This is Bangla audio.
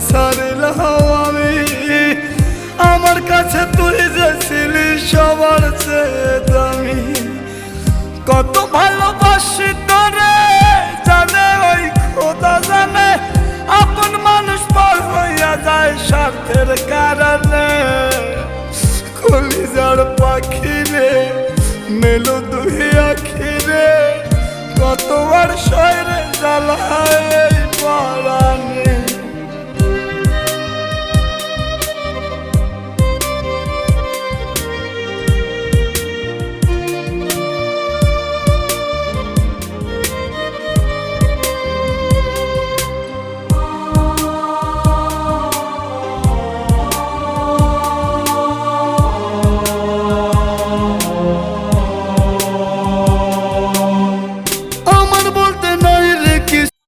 সারিলাম আমি। আমার কাছে তুই যে ছিলি সবার চেয়ে দামি। কত ভালোবাসি তোরে জানে ওই খোদা জানে, আপন মানুষ পর হইয়া যায় স্বার্থের কারণে। কলিজার পাখি রে মেলো দুই আখি রে, কতবার শয়রে জ্বালা